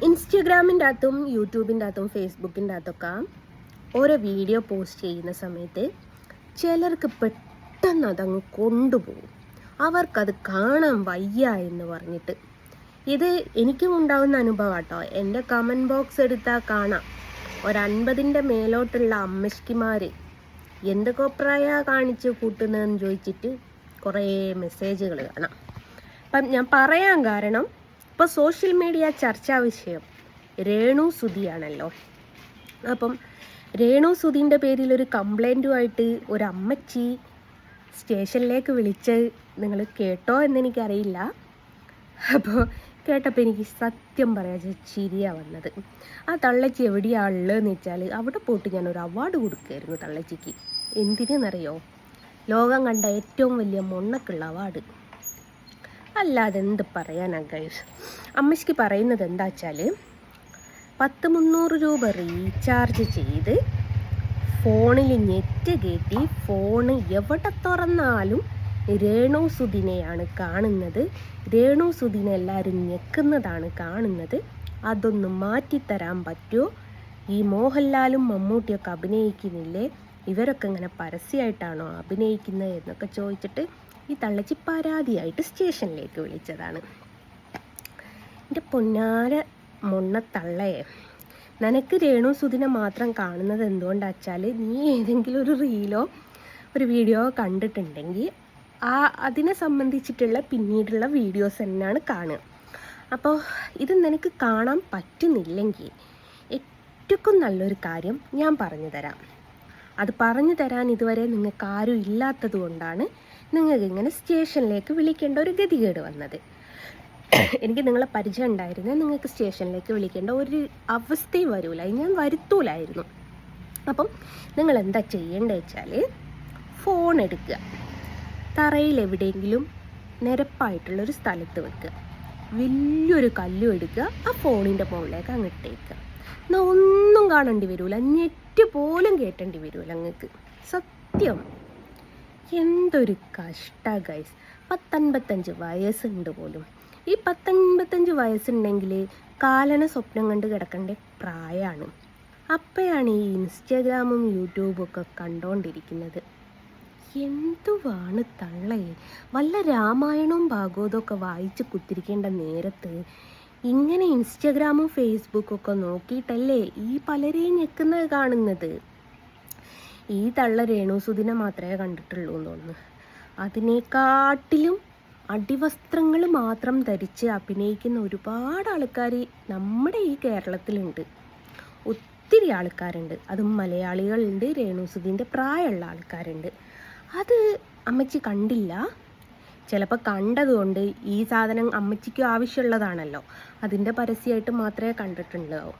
ഇൻസ്റ്റഗ്രാമിൻ്റെ അകത്തും യൂട്യൂബിൻ്റെ അകത്തും ഫേസ്ബുക്കിൻ്റെ അകത്തൊക്കെ ഓരോ വീഡിയോ പോസ്റ്റ് ചെയ്യുന്ന സമയത്ത് ചിലർക്ക് പെട്ടെന്ന് അതങ്ങ് കൊണ്ടുപോകും. അവർക്കത് കാണാൻ വയ്യ എന്ന് പറഞ്ഞിട്ട്. ഇത് എനിക്കും ഉണ്ടാകുന്ന അനുഭവം കേട്ടോ. എൻ്റെ കമൻറ്റ് ബോക്സ് എടുത്താൽ കാണാം, 50 മേലോട്ടുള്ള അമ്മശ്കിമാർ എന്തൊക്കെ പ്രായ കാണിച്ച് കൂട്ടുന്നതെന്ന് ചോദിച്ചിട്ട് കുറേ മെസ്സേജുകൾ കാണാം. അപ്പം ഞാൻ പറയാൻ കാരണം, ഇപ്പോൾ സോഷ്യൽ മീഡിയ ചർച്ചാ വിഷയം രേണു സുധിയാണല്ലോ. അപ്പം രേണു സുധീൻ്റെ പേരിൽ ഒരു കംപ്ലൈൻറ്റുമായിട്ട് ഒരു അമ്മച്ചി സ്റ്റേഷനിലേക്ക് വിളിച്ച് നിങ്ങൾ കേട്ടോ എന്നെനിക്കറിയില്ല. അപ്പോൾ കേട്ടപ്പോൾ എനിക്ക് സത്യം പറയാൻ ചിരിയാണ് വന്നത്. ആ തള്ളച്ചി എവിടെയാണ് ഉള്ളതെന്ന് വെച്ചാൽ അവിടെ പോയിട്ട് ഞാനൊരു അവാർഡ് കൊടുക്കുമായിരുന്നു തള്ളച്ചിക്ക്. എന്തിനെന്നറിയോ? ലോകം കണ്ട ഏറ്റവും വലിയ മൊണ്ണക്കുള്ള അവാർഡ്. അല്ലാതെ എന്ത് പറയാനാ ഗൈസ്. അമ്മച്ചിക്ക് പറയുന്നത് എന്താ വെച്ചാൽ 100-300 രൂപ റീചാർജ് ചെയ്ത് ഫോണിൽ നെറ്റ് കയറ്റി ഫോണ് എവിടെ തുറന്നാലും രേണു സുധിനെയാണ് കാണുന്നത്. രേണു സുധിനെ എല്ലാവരും ഞെക്കുന്നതാണ് കാണുന്നത്. അതൊന്ന് മാറ്റിത്തരാൻ പറ്റുമോ? ഈ മോഹൻലാലും മമ്മൂട്ടിയൊക്കെ അഭിനയിക്കുന്നില്ലേ, ഇവരൊക്കെ ഇങ്ങനെ പരസ്യമായിട്ടാണോ അഭിനയിക്കുന്നത് എന്നൊക്കെ ചോദിച്ചിട്ട് ഈ തള്ളച്ചി പരാതിയായിട്ട് സ്റ്റേഷനിലേക്ക് വിളിച്ചതാണ്. എൻ്റെ പൊന്നാര മൊണ്ണത്തള്ളയെ, നിനക്ക് രേണു സുധിനെ മാത്രം കാണുന്നത് എന്തുകൊണ്ടാ വെച്ചാൽ നീ ഏതെങ്കിലും ഒരു റീലോ ഒരു വീഡിയോ കണ്ടിട്ടുണ്ടെങ്കിൽ അതിനെ സംബന്ധിച്ചിട്ടുള്ള പിന്നീടുള്ള വീഡിയോസ് തന്നെയാണ് കാണുക. അപ്പോൾ ഇത് നിനക്ക് കാണാൻ പറ്റുന്നില്ലെങ്കിൽ ഏറ്റവും നല്ലൊരു കാര്യം ഞാൻ പറഞ്ഞു തരാം. അത് പറഞ്ഞു തരാൻ ഇതുവരെ നിങ്ങൾക്ക് ആരും ഇല്ലാത്തത് കൊണ്ടാണ് നിങ്ങൾക്ക് ഇങ്ങനെ സ്റ്റേഷനിലേക്ക് വിളിക്കേണ്ട ഒരു ഗതികേട് വന്നത്. എനിക്ക് നിങ്ങളെ പരിചയം ഉണ്ടായിരുന്നേ നിങ്ങൾക്ക് സ്റ്റേഷനിലേക്ക് വിളിക്കേണ്ട ഒരു അവസ്ഥയും വരൂല, ഞാൻ വരുത്തൂലായിരുന്നു. അപ്പം നിങ്ങൾ എന്താ ചെയ്യേണ്ടത് വെച്ചാൽ ഫോൺ എടുക്കുക, തറയിൽ എവിടെയെങ്കിലും നിരപ്പായിട്ടുള്ളൊരു സ്ഥലത്ത് വെക്കുക, വലിയൊരു കല്ലും എടുക്കുക, ആ ഫോണിൻ്റെ മുകളിലേക്ക് അങ്ങിട്ടേക്കുക. എന്നാൽ ഒന്നും കാണേണ്ടി വരില്ല, നെറ്റ് പോലും കേട്ടേണ്ടി വരില്ല നിങ്ങൾക്ക്. സത്യം എന്തൊരു കഷ്ട ഗൈസ്. 55 വയസ്സുണ്ട് പോലും. ഈ 55 വയസ്സുണ്ടെങ്കിൽ കാലന സ്വപ്നം കണ്ട് കിടക്കേണ്ട പ്രായമാണ്. അപ്പോഴാണ് ഈ ഇൻസ്റ്റഗ്രാമും യൂട്യൂബും ഒക്കെ കണ്ടുകൊണ്ടിരിക്കുന്നത്. എന്തുവാണ് തള്ളേ, വല്ല രാമായണവും ഭാഗവതമൊക്കെ വായിച്ച് കുത്തിരിക്കേണ്ട നേരത്ത് ഇങ്ങനെ ഇൻസ്റ്റഗ്രാമും ഫേസ്ബുക്കും ഒക്കെ നോക്കിയിട്ടല്ലേ ഈ പലരെയും ഞെക്കുന്നത് കാണുന്നത്. ഈ തള്ള രേണു സുധിനെ മാത്രമേ കണ്ടിട്ടുള്ളൂ എന്ന് തോന്നുന്നു. അതിനെക്കാട്ടിലും അടിവസ്ത്രങ്ങൾ മാത്രം ധരിച്ച് അഭിനയിക്കുന്ന ഒരുപാട് ആൾക്കാർ നമ്മുടെ ഈ കേരളത്തിലുണ്ട്. ഒത്തിരി ആൾക്കാരുണ്ട്, അതും മലയാളികളുണ്ട്, രേണു സുധീൻ്റെ പ്രായമുള്ള ആൾക്കാരുണ്ട്. അത് അമ്മച്ചി കണ്ടില്ല. ചിലപ്പോൾ കണ്ടതുകൊണ്ട് ഈ സാധനം അമ്മച്ചിക്ക് ആവശ്യമുള്ളതാണല്ലോ, അതിൻ്റെ പരസ്യമായിട്ട് മാത്രമേ കണ്ടിട്ടുണ്ടാവും.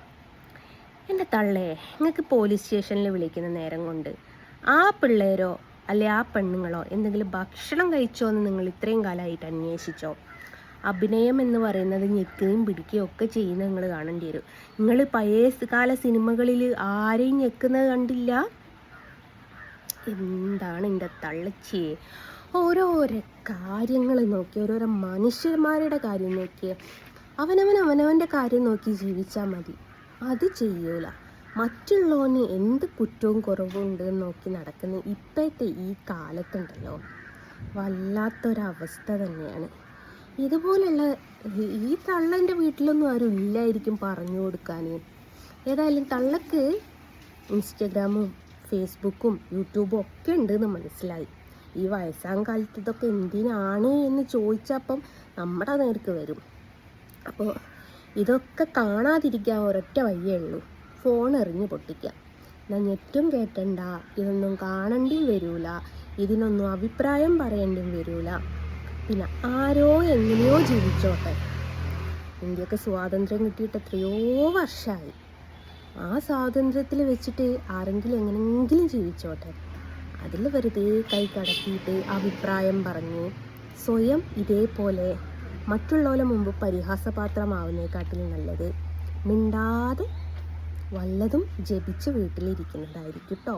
എൻ്റെ തള്ളേ, നിങ്ങൾക്ക് പോലീസ് സ്റ്റേഷനിൽ വിളിക്കുന്ന നേരം കൊണ്ട് ആ പിള്ളേരോ അല്ലെ ആ പെണ്ണുങ്ങളോ എന്തെങ്കിലും ഭക്ഷണം കഴിച്ചോ എന്ന് നിങ്ങൾ ഇത്രയും കാലമായിട്ട് അന്വേഷിച്ചോ? അഭിനയം എന്ന് പറയുന്നത് ഞെക്കുകയും പിടിക്കുകയും ഒക്കെ ചെയ്യുന്ന നിങ്ങൾ കാണേണ്ടി വരും. നിങ്ങൾ പഴയ കാല സിനിമകളിൽ ആരെയും ഞെക്കുന്നത് കണ്ടില്ല. എന്താണ് എൻ്റെ തള്ളച്ചിയെ, ഓരോരോ കാര്യങ്ങൾ നോക്കി, ഓരോരോ മനുഷ്യന്മാരുടെ കാര്യം നോക്കി അവനവൻ്റെ കാര്യം നോക്കി ജീവിച്ചാൽ മതി. അത് ചെയ്യൂല. മറ്റുള്ളവന് എന്ത് കുറ്റവും കുറവും ഉണ്ട് എന്ന് നോക്കി നടക്കുന്ന ഇപ്പോഴത്തെ ഈ കാലത്തുണ്ടല്ലോ, വല്ലാത്തൊരവസ്ഥ തന്നെയാണ്. ഇതുപോലുള്ള ഈ തള്ളൻ്റെ വീട്ടിലൊന്നും ആരും ഇല്ലായിരിക്കും പറഞ്ഞു കൊടുക്കാൻ. ഏതായാലും തള്ളക്ക് ഇൻസ്റ്റഗ്രാമും ഫേസ്ബുക്കും യൂട്യൂബും ഒക്കെ ഉണ്ടെന്ന് മനസ്സിലായി. ഈ വയസ്സാം കാലത്ത് ഇതൊക്കെ എന്തിനാണ് എന്ന് ചോദിച്ചപ്പം നമ്മുടെ നേർക്ക് വരും. അപ്പോൾ ഇതൊക്കെ കാണാതിരിക്കാൻ ഒരൊറ്റ വഴിയേ ഉള്ളൂ, ഫോൺ എറിഞ്ഞ് പൊട്ടിക്കുക. എന്നാൽ നെറ്റും കേട്ടണ്ട, ഇതൊന്നും കാണേണ്ടിയും വരില്ല, ഇതിനൊന്നും അഭിപ്രായം പറയേണ്ടിയും വരില്ല. പിന്നെ ആരോ എങ്ങനെയോ ജീവിച്ചോട്ടെ. ഇന്ത്യക്ക് സ്വാതന്ത്ര്യം കിട്ടിയിട്ട് എത്രയോ വർഷമായി. ആ സ്വാതന്ത്ര്യത്തിൽ വെച്ചിട്ട് ആരെങ്കിലും എങ്ങനെയെങ്കിലും ജീവിച്ചോട്ടെ. അതിൽ വെറുതെ കൈ കടത്തിയിട്ട് അഭിപ്രായം പറഞ്ഞ് സ്വയം ഇതേപോലെ മറ്റുള്ളവരുടെ മുമ്പ് പരിഹാസപാത്രമാവുന്നതിനെക്കാട്ടിലും നല്ലത് മിണ്ടാതെ വല്ലതും ജപിച്ച് വീട്ടിലിരിക്കുന്നതായിരിക്കും കേട്ടോ.